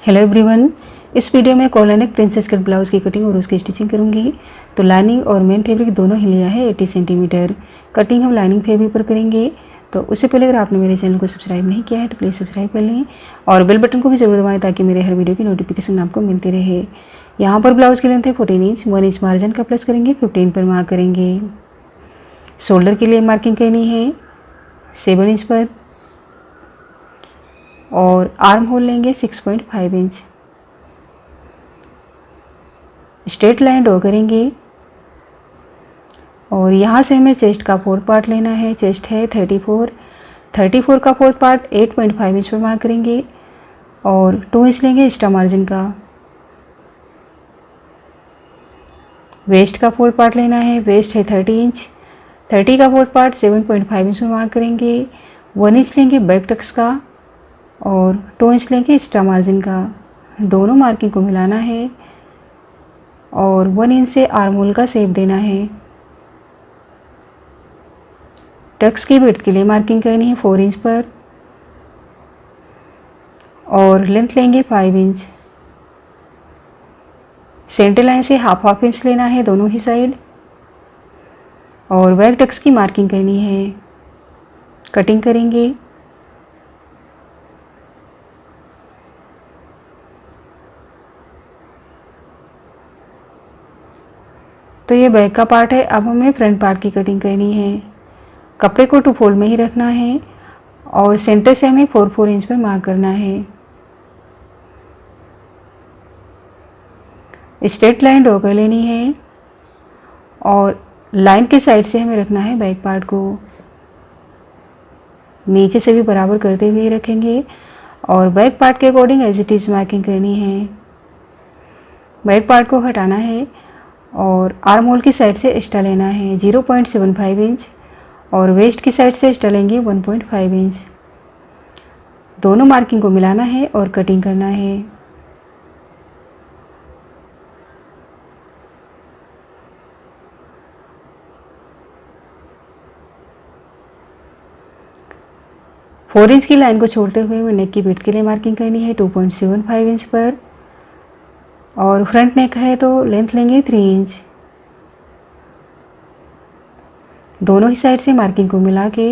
Hello everyone, इस video में collar neck princess cut blouse की कटिंग और उसकी स्टिचिंग करूंगी। तो लाइनिंग और मेन फैब्रिक दोनों ही लिया है 80 सेंटीमीटर। कटिंग हम लाइनिंग फैब्रिक पर करेंगे। तो उससे पहले अगर आपने मेरे चैनल को सब्सक्राइब नहीं किया है तो प्लीज़ सब्सक्राइब कर लें और बेल बटन को भी जरूर दबाएं ताकि मेरे हर वीडियो की नोटिफिकेशन आपको मिलती रहे। यहाँ पर ब्लाउज़ की लेंथ है 14 इंच। 1 इंच मार्जिन का प्लस करेंगे, 15 पर मार्क करेंगे। शोल्डर के लिए मार्किंग करनी है 7 इंच पर और आर्म होल लेंगे 6.5 इंच। स्ट्रेट लाइन ड्रॉ करेंगे और यहाँ से हमें चेस्ट का 4th पार्ट लेना है। चेस्ट है 34 का 4th पार्ट 8.5 इंच पर मार्क करेंगे और 2 इंच लेंगे एक्स्ट्रा मार्जिन का। वेस्ट का 4th पार्ट लेना है। वेस्ट है 30 इंच। 30 का 4th पार्ट 7.5 इंच पर मार्क करेंगे। 1 इंच लेंगे बैक टक्स का और 2 इंच लेंगे एक्स्ट्रा मार्जिन का। दोनों मार्किंग को मिलाना है और 1 इंच से आर्म होल का शेप देना है। टक्स की विड्थ के लिए मार्किंग करनी है 4 इंच पर और लेंथ लेंगे 5 इंच। सेंटर लाइन से हाफ इंच लेना है दोनों ही साइड और बैक टक्स की मार्किंग करनी है। कटिंग करेंगे। तो ये बैक का पार्ट है। अब हमें फ्रंट पार्ट की कटिंग करनी है। कपड़े को 2 फोल्ड में ही रखना है और सेंटर से हमें 4 इंच पर मार्क करना है। स्ट्रेट लाइन ड्रॉ कर लेनी है और लाइन के साइड से हमें रखना है बैक पार्ट को। नीचे से भी बराबर करते हुए रखेंगे और बैक पार्ट के according as it is marking करनी है। बैक पार्ट को हटाना है और आर्म होल की साइड से एक्स्ट्रा लेना है 0.75 इंच और वेस्ट की साइड से एक्स्ट्रा लेंगे 1.5 इंच। दोनों मार्किंग को मिलाना है और कटिंग करना है। फोर इंच की लाइन को छोड़ते हुए हमें नेक की विड्थ के लिए मार्किंग करनी है 2.75 इंच पर और फ्रंट नेक है तो लेंथ लेंगे 3 इंच। दोनों ही साइड से मार्किंग को मिला के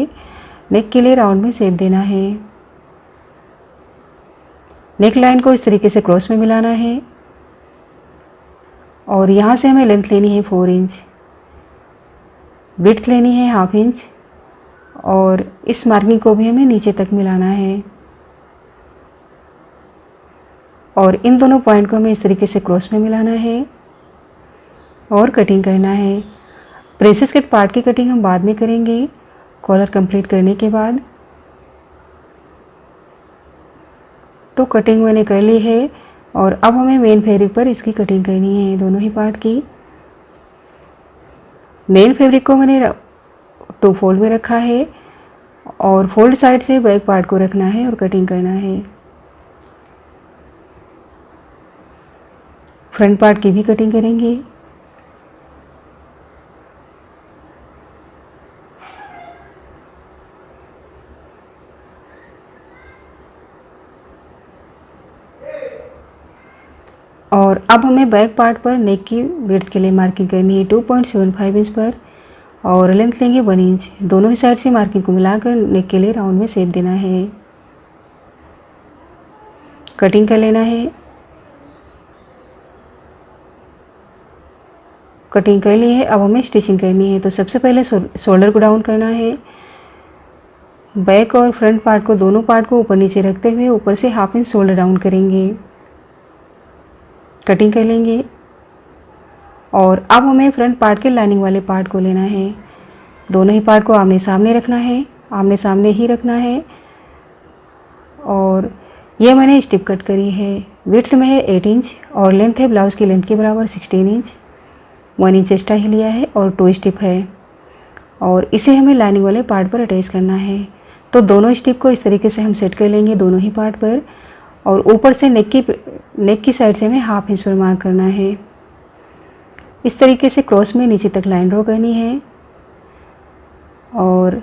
नेक के लिए राउंड में शेप देना है। नेक लाइन को इस तरीके से क्रॉस में मिलाना है और यहाँ से हमें लेंथ लेनी है 4 इंच। विड्थ लेनी है हाफ इंच और इस मार्किंग को भी हमें नीचे तक मिलाना है और इन दोनों पॉइंट को हमें इस तरीके से क्रॉस में मिलाना है और कटिंग करना है। प्रिंसेस कट पार्ट की कटिंग हम बाद में करेंगे कॉलर कंप्लीट करने के बाद। तो कटिंग मैंने कर ली है और अब हमें मेन फैब्रिक पर इसकी कटिंग करनी है दोनों ही पार्ट की। मेन फैब्रिक को मैंने 2 फोल्ड में रखा है और फोल्ड साइड से बैक पार्ट को रखना है और कटिंग करना है। फ्रंट पार्ट की भी कटिंग करेंगे। और अब हमें बैक पार्ट पर नेक की विड्थ के लिए मार्किंग करनी है 2.75 इंच पर और लेंथ लेंगे 1 इंच। दोनों ही साइड से मार्किंग को मिलाकर नेक के लिए राउंड में शेप देना है। कटिंग कर लेना है। कटिंग कर ली है। अब हमें स्टिचिंग करनी है। तो सबसे पहले शोल्डर को डाउन करना है। बैक और फ्रंट पार्ट को दोनों पार्ट को ऊपर नीचे रखते हुए ऊपर से हाफ इंच शोल्डर डाउन करेंगे। कटिंग कर लेंगे और अब हमें फ्रंट पार्ट के लाइनिंग वाले पार्ट को लेना है। दोनों ही पार्ट को आमने सामने रखना है, आमने सामने ही रखना है और ये मैंने स्टिप कट करी है। विड्थ में है 8 इंच और लेंथ है ब्लाउज़ की लेंथ के बराबर 16 इंच। 1 इंच एक्स्ट्रा ही लिया है और 2 स्टिप है और इसे हमें लाइनिंग वाले पार्ट पर अटैच करना है। तो दोनों स्टिप को इस तरीके से हम सेट कर लेंगे दोनों ही पार्ट पर और ऊपर से नेक की साइड से हमें हाफ इंच पर मार्क करना है। इस तरीके से क्रॉस में नीचे तक लाइन ड्रॉ करनी है और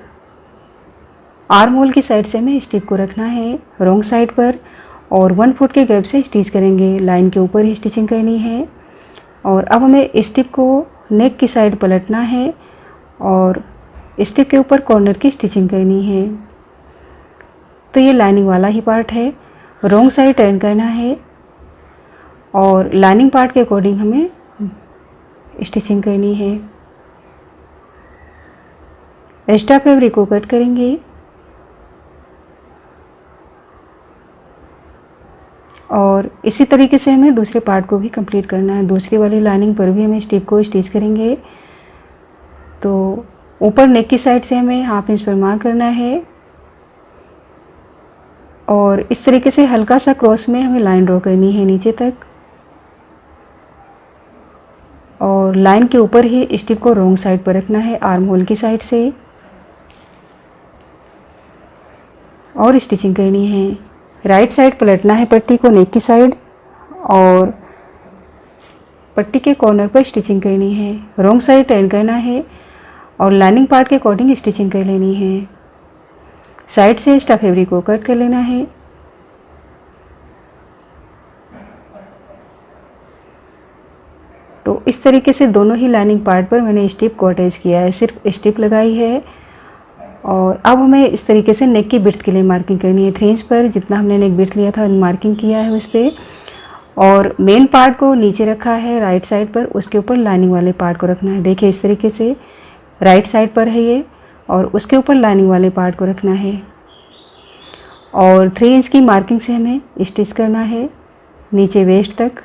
आर्म होल की साइड से हमें स्टिप को रखना है रॉन्ग साइड पर और 1 फुट के गैप से स्टिच करेंगे। लाइन के ऊपर ही स्टिचिंग करनी है। और अब हमें स्टिप को नेक की साइड पलटना है और स्टिप के ऊपर कॉर्नर की स्टिचिंग करनी है। तो ये लाइनिंग वाला ही पार्ट है। रॉन्ग साइड टर्न करना है और लाइनिंग पार्ट के अकॉर्डिंग हमें स्टिचिंग करनी है। एक्स्ट्रा फैब्रिक को कट करेंगे और इसी तरीके से हमें दूसरे पार्ट को भी कंप्लीट करना है। दूसरी वाली लाइनिंग पर भी हमें स्टिप को स्टिच करेंगे। तो ऊपर नेक की साइड से हमें 1/2 इंच पर मार्क करना है और इस तरीके से हल्का सा क्रॉस में हमें लाइन ड्रॉ करनी है नीचे तक और लाइन के ऊपर ही स्टिप को रॉन्ग साइड पर रखना है आर्म होल की साइड से और स्टिचिंग करनी है। राइट साइड पलटना है पट्टी को नेक की साइड और पट्टी के कॉर्नर पर स्टिचिंग करनी है। रॉन्ग साइड टर्न करना है और लाइनिंग पार्ट के अकॉर्डिंग स्टिचिंग कर लेनी है। साइड से एक्स्ट्रा फैब्रिक को कट कर लेना है। तो इस तरीके से दोनों ही लाइनिंग पार्ट पर मैंने स्टिप को अटैच किया है, सिर्फ स्टिप लगाई है। और अब हमें इस तरीके से नेक की बिड्थ के लिए मार्किंग करनी है। 3 इंच पर जितना हमने नेक बिड्थ लिया था मार्किंग किया है उस पर और मेन पार्ट को नीचे रखा है राइट साइड पर, उसके ऊपर लाइनिंग वाले पार्ट को रखना है। देखिए इस तरीके से राइट साइड पर है ये और उसके ऊपर लाइनिंग वाले पार्ट को रखना है और 3 इंच की मार्किंग से हमें स्टिच करना है नीचे वेस्ट तक।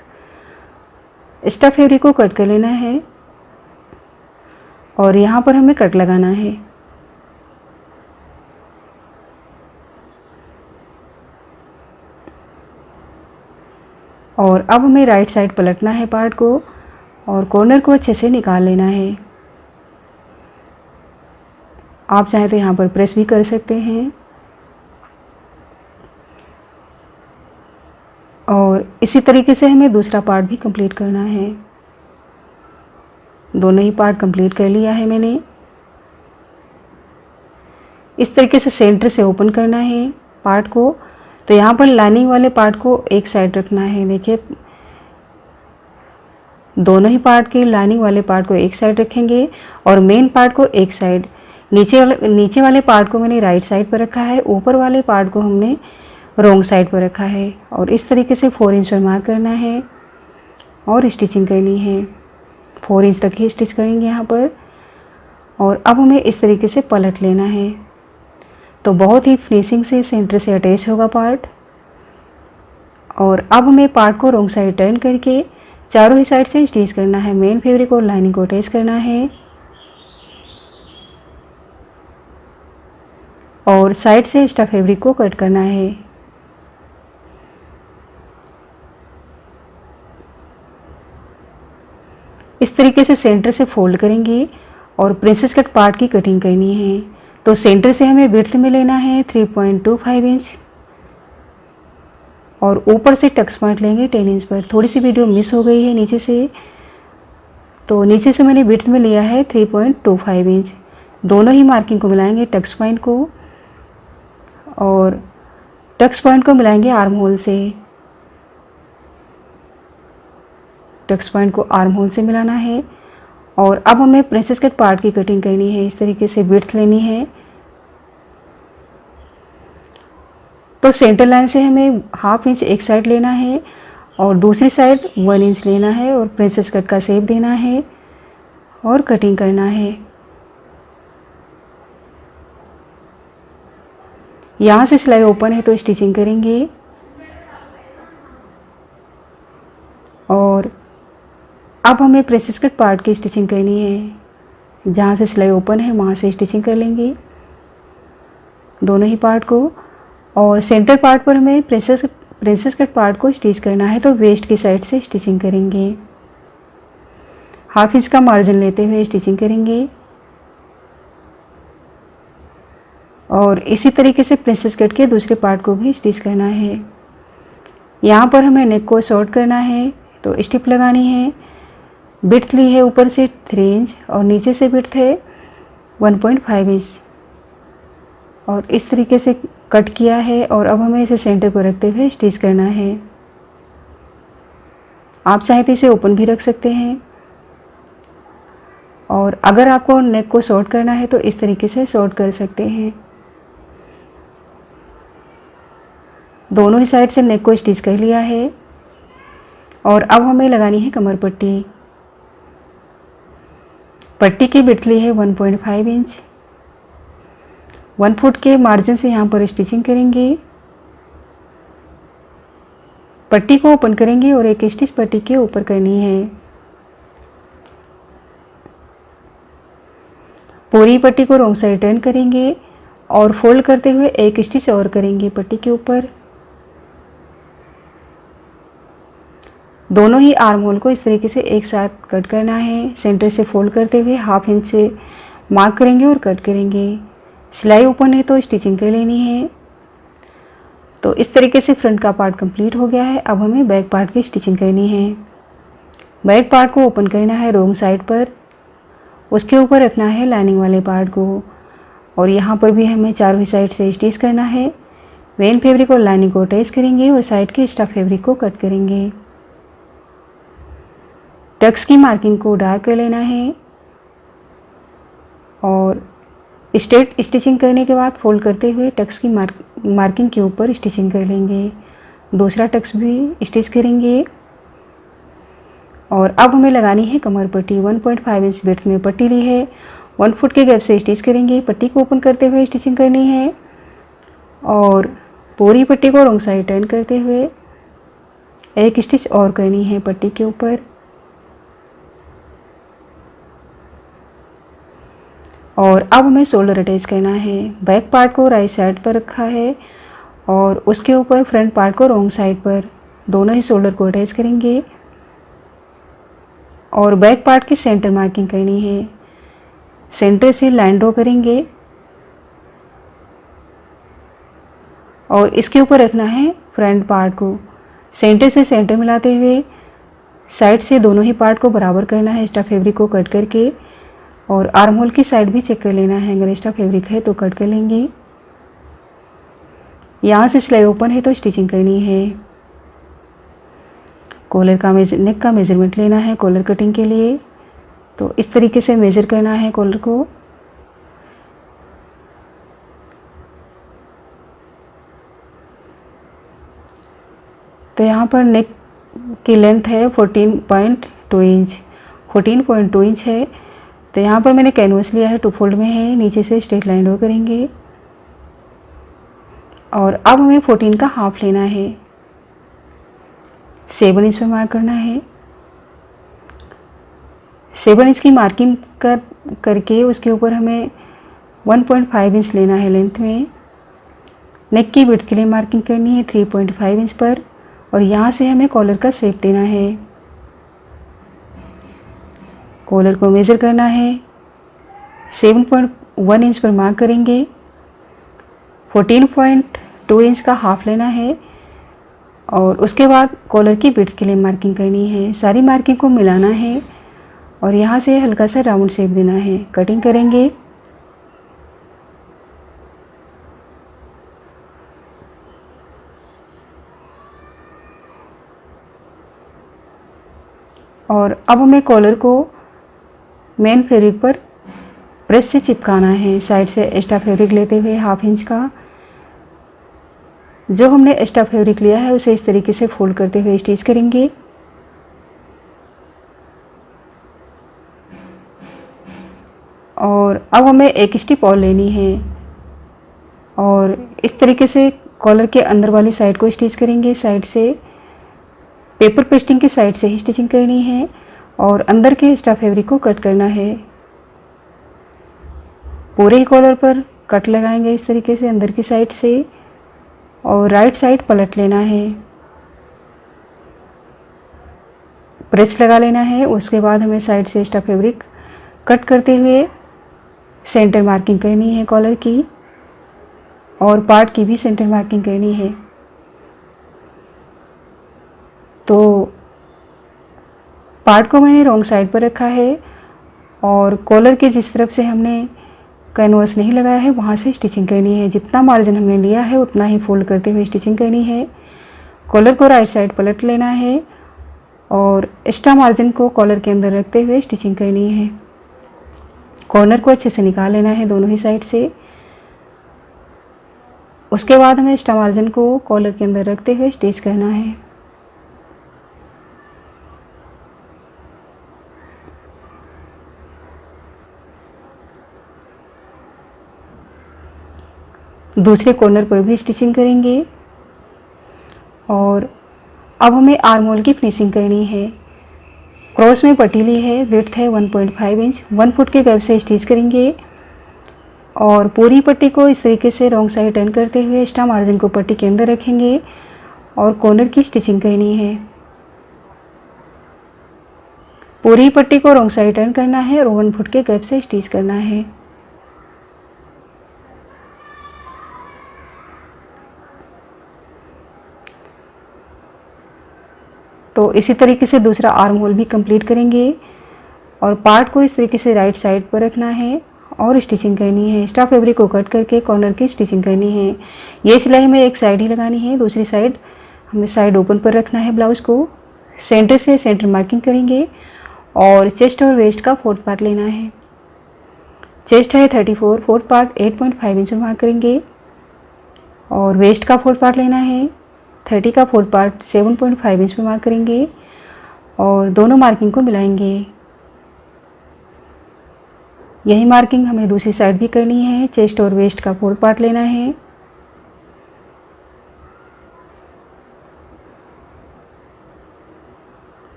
एक्स्ट्रा फैब्रिक को कट कर लेना है और यहाँ पर हमें कट लगाना है। और अब हमें राइट साइड पलटना है पार्ट को और कॉर्नर को अच्छे से निकाल लेना है। आप चाहें तो यहाँ पर प्रेस भी कर सकते हैं। और इसी तरीके से हमें दूसरा पार्ट भी कंप्लीट करना है। दोनों ही पार्ट कंप्लीट कर लिया है मैंने। इस तरीके से सेंटर से ओपन करना है पार्ट को। तो यहाँ पर लाइनिंग वाले पार्ट को एक साइड रखना है। देखिए दोनों ही पार्ट के लाइनिंग वाले पार्ट को एक साइड रखेंगे और मेन पार्ट को एक साइड। नीचे वाले पार्ट को मैंने राइट साइड पर रखा है, ऊपर वाले पार्ट को हमने रॉन्ग साइड पर रखा है। और इस तरीके से 4 इंच पर मार्क करना है और स्टिचिंग करनी है। 4 इंच तक ही स्टिच करेंगे यहाँ पर। और अब हमें इस तरीके से पलट लेना है। तो बहुत ही फिनिशिंग से सेंटर से अटैच होगा पार्ट। और अब हमें पार्ट को रॉन्ग साइड टर्न करके चारों ही साइड से स्टिच करना है। मेन फैब्रिक और लाइनिंग को अटैच करना है और साइड से एक्स्ट्रा फैब्रिक को कट करना है। इस तरीके से सेंटर से फोल्ड करेंगे और प्रिंसेस कट पार्ट की कटिंग करनी है। तो सेंटर से हमें विड्थ में लेना है 3.25 इंच और ऊपर से टक्स पॉइंट लेंगे 10 इंच पर। थोड़ी सी वीडियो मिस हो गई है नीचे से, तो नीचे से मैंने विड्थ में लिया है 3.25 इंच। दोनों ही मार्किंग को मिलाएंगे टक्स पॉइंट को और टक्स पॉइंट को मिलाएंगे आर्म होल से। टक्स पॉइंट को आर्म होल से मिलाना है। और अब हमें प्रिंसेस कट पार्ट की कटिंग करनी है। इस तरीके से विड्थ लेनी है। तो सेंटर लाइन से हमें 1/2 इंच एक साइड लेना है और दूसरी साइड 1 इंच लेना है और प्रिंसेस कट का शेप देना है और कटिंग करना है। यहाँ से सिलाई ओपन है तो स्टिचिंग करेंगे और अब हमें प्रिंसेस कट पार्ट की स्टिचिंग करनी है। जहाँ से सिलाई ओपन है वहाँ से स्टिचिंग कर लेंगे दोनों ही पार्ट को। और सेंटर पार्ट पर हमें प्रिंसेस कट पार्ट को स्टिच करना है, तो वेस्ट की साइड से स्टिचिंग करेंगे। 1/2 इंच का मार्जिन लेते हुए स्टिचिंग करेंगे और इसी तरीके से प्रिंसेस कट के दूसरे पार्ट को भी स्टिच करना है। यहाँ पर हमें नेक को शॉर्ट करना है तो स्टिप लगानी है। विड्थ ली है ऊपर से 3 इंच और नीचे से विड्थ है 1.5 इंच। और इस तरीके से कट किया है और अब हमें इसे सेंटर पर रखते हुए स्टिच करना है। आप चाहे तो इसे ओपन भी रख सकते हैं और अगर आपको नेक को शॉर्ट करना है तो इस तरीके से शॉर्ट कर सकते हैं। दोनों ही साइड से नेक को स्टिच कर लिया है और अब हमें लगानी है कमर पट्टी। पट्टी की विड्थ ली है 1.5 इंच। 1 फुट के मार्जिन से यहाँ पर स्टिचिंग करेंगे। पट्टी को ओपन करेंगे और एक स्टिच पट्टी के ऊपर करनी है। पूरी पट्टी को रॉन्ग साइड टर्न करेंगे और फोल्ड करते हुए एक स्टिच और करेंगे पट्टी के ऊपर। दोनों ही आर्म होल को इस तरीके से एक साथ कट करना है। सेंटर से फोल्ड करते हुए 1/2 इंच से मार्क करेंगे और कट करेंगे। सिलाई ओपन है तो स्टिचिंग कर लेनी है। तो इस तरीके से फ्रंट का पार्ट कंप्लीट हो गया है। अब हमें बैक पार्ट की स्टिचिंग करनी है। बैक पार्ट को ओपन करना है रॉन्ग साइड पर, उसके ऊपर रखना है लाइनिंग वाले पार्ट को और यहाँ पर भी हमें चारों साइड से स्टिच करना है। मेन फैब्रिक और लाइनिंग को अटैच करेंगे और साइड के एक्स्ट्रा फैब्रिक को कट करेंगे। टक्स की मार्किंग को डार्क कर लेना है और स्ट्रेट स्टिचिंग करने के बाद फोल्ड करते हुए टक्स की मार्किंग के ऊपर स्टिचिंग कर लेंगे। दूसरा टक्स भी स्टिच करेंगे और अब हमें लगानी है कमर पट्टी। 1.5 इंच विड्थ में पट्टी ली है। 1 फुट के गैप से स्टिच करेंगे। पट्टी को ओपन करते हुए स्टिचिंग करनी है और पूरी पट्टी को रॉन्ग साइड टर्न करते हुए एक स्टिच और करनी है पट्टी के ऊपर। और अब हमें शोल्डर अटैच करना है। बैक पार्ट को राइट साइड पर रखा है और उसके ऊपर फ्रंट पार्ट को रॉन्ग साइड पर। दोनों ही शोल्डर को अटैच करेंगे और बैक पार्ट की सेंटर मार्किंग करनी है। सेंटर से लाइन ड्रॉ करेंगे और इसके ऊपर रखना है फ्रंट पार्ट को। सेंटर से सेंटर मिलाते हुए साइड से दोनों ही पार्ट को बराबर करना है एक्स्ट्रा फैब्रिक को कट करके और आर्म होल की साइड भी चेक कर लेना है। अगर एक्स्ट्रा फैब्रिक है तो कट कर लेंगे। यहाँ से सिलाई ओपन है तो स्टिचिंग करनी है। कॉलर का नेक का मेजरमेंट लेना है कॉलर कटिंग के लिए। तो इस तरीके से मेज़र करना है कॉलर को। तो यहाँ पर नेक की लेंथ है 14.2 इंच। 14.2 इंच है। तो यहाँ पर मैंने कैनवस लिया है, 2 फोल्ड में है। नीचे से स्ट्रेट लाइन ड्रॉ करेंगे और अब हमें 14 का हाफ लेना है। 7 इंच पे मार्क करना है। 7 इंच की मार्किंग करके उसके ऊपर हमें 1.5 इंच लेना है लेंथ में। नेक की विड्थ के लिए मार्किंग करनी है 3.5 इंच पर और यहाँ से हमें कॉलर का शेप देना है। कॉलर को मेज़र करना है। 7.1 इंच पर मार्क करेंगे। 14.2 इंच का हाफ लेना है और उसके बाद कॉलर की विड्थ के लिए मार्किंग करनी है। सारी मार्किंग को मिलाना है और यहाँ से हल्का सा राउंड शेप देना है। कटिंग करेंगे। और अब हमें कॉलर को मेन फैब्रिक पर प्रेस से चिपकाना है। साइड से एक्स्ट्रा फैब्रिक लेते हुए 1/2 इंच का जो हमने एक्स्ट्रा फैब्रिक लिया है उसे इस तरीके से फोल्ड करते हुए स्टिच करेंगे। और अब हमें एक स्टिप और लेनी है और इस तरीके से कॉलर के अंदर वाली साइड को स्टिच करेंगे। साइड से पेपर पेस्टिंग की साइड से ही स्टिचिंग करनी है और अंदर के एक्स्ट्रा फैब्रिक को कट करना है। पूरे ही कॉलर पर कट लगाएंगे इस तरीके से अंदर की साइड से और राइट साइड पलट लेना है। प्रेस लगा लेना है। उसके बाद हमें साइड से एक्स्ट्रा फैब्रिक कट करते हुए सेंटर मार्किंग करनी है कॉलर की और पार्ट की भी सेंटर मार्किंग करनी है। तो पार्ट को मैंने रॉन्ग साइड पर रखा है और कॉलर के जिस तरफ से हमने कैनवास नहीं लगाया है वहाँ से स्टिचिंग करनी है। जितना मार्जिन हमने लिया है उतना ही फोल्ड करते हुए स्टिचिंग करनी है। कॉलर को राइट साइड पलट लेना है और एक्स्ट्रा मार्जिन को कॉलर के अंदर रखते हुए स्टिचिंग करनी है। कॉर्नर को अच्छे से निकाल लेना है दोनों ही साइड से। उसके बाद हमें एक्स्ट्रा मार्जिन को कॉलर के अंदर रखते हुए स्टिच करना है। दूसरे कॉर्नर पर भी स्टिचिंग करेंगे और अब हमें आर्म होल की फिनिशिंग करनी है। क्रॉस में पट्टी ली है, विड्थ है 1.5 इंच, 1 फुट के गैप से स्टिच करेंगे और पूरी पट्टी को इस तरीके से रॉन्ग साइड टर्न करते हुए एक्स्ट्रा मार्जिन को पट्टी के अंदर रखेंगे और कॉर्नर की स्टिचिंग करनी है। पूरी पट्टी को रॉन्ग साइड टर्न करना है और 1 फुट के गैप से स्टिच करना है। तो इसी तरीके से दूसरा आर्म होल भी कंप्लीट करेंगे और पार्ट को इस तरीके से राइट साइड पर रखना है और स्टिचिंग करनी है। एक्स्ट्रा फैब्रिक को कट करके कॉर्नर की स्टिचिंग करनी है। ये सिलाई हमें एक साइड ही लगानी है, दूसरी साइड हमें साइड ओपन पर रखना है। ब्लाउज़ को सेंटर से सेंटर मार्किंग करेंगे और चेस्ट और वेस्ट का 4th पार्ट लेना है। चेस्ट है 34, 4th पार्ट 8.5 इंच में मार्क करेंगे और वेस्ट का 4th पार्ट लेना है। 30 का 4th पार्ट 7.5 इंच में मार्क करेंगे और दोनों मार्किंग को मिलाएंगे। यही मार्किंग हमें दूसरी साइड भी करनी है। चेस्ट और वेस्ट का 4th पार्ट लेना है।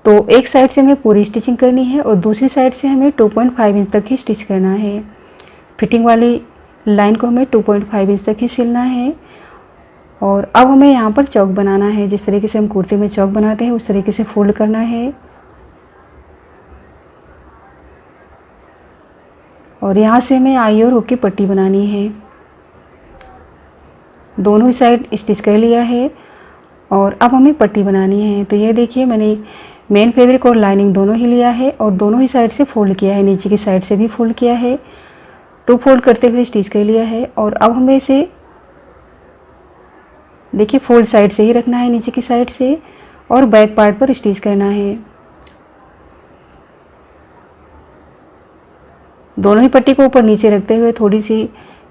तो एक साइड से हमें पूरी स्टिचिंग करनी है और दूसरी साइड से हमें 2.5 इंच तक ही स्टिच करना है। फिटिंग वाली लाइन को हमें 2.5 इंच तक ही सिलना है। और अब हमें यहाँ पर चौक बनाना है। जिस तरीके से हम कुर्ते में चौक बनाते हैं उस तरीके से फोल्ड करना है और यहाँ से हमें आई और ओ की पट्टी बनानी है। दोनों ही साइड स्टिच कर लिया है और अब हमें पट्टी बनानी है। तो ये देखिए मैंने मेन फैब्रिक और लाइनिंग दोनों ही लिया है और दोनों ही साइड से फोल्ड किया है, नीचे की साइड से भी फोल्ड किया है, 2 फोल्ड करते हुए स्टिच कर लिया है। और अब हमें इसे देखिए फोल्ड साइड से ही रखना है, नीचे की साइड से, और बैक पार्ट पर स्टिच करना है। दोनों ही पट्टी को ऊपर नीचे रखते हुए थोड़ी सी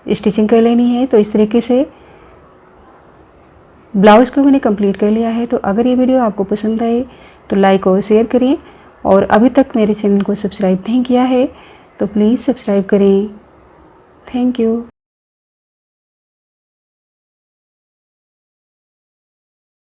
स्टिचिंग कर लेनी है। तो इस तरीके से ब्लाउज़ को मैंने कंप्लीट कर लिया है। तो अगर ये वीडियो आपको पसंद आए तो लाइक और शेयर करें और अभी तक मेरे चैनल को सब्सक्राइब नहीं किया है तो प्लीज़ सब्सक्राइब करें। Thank you.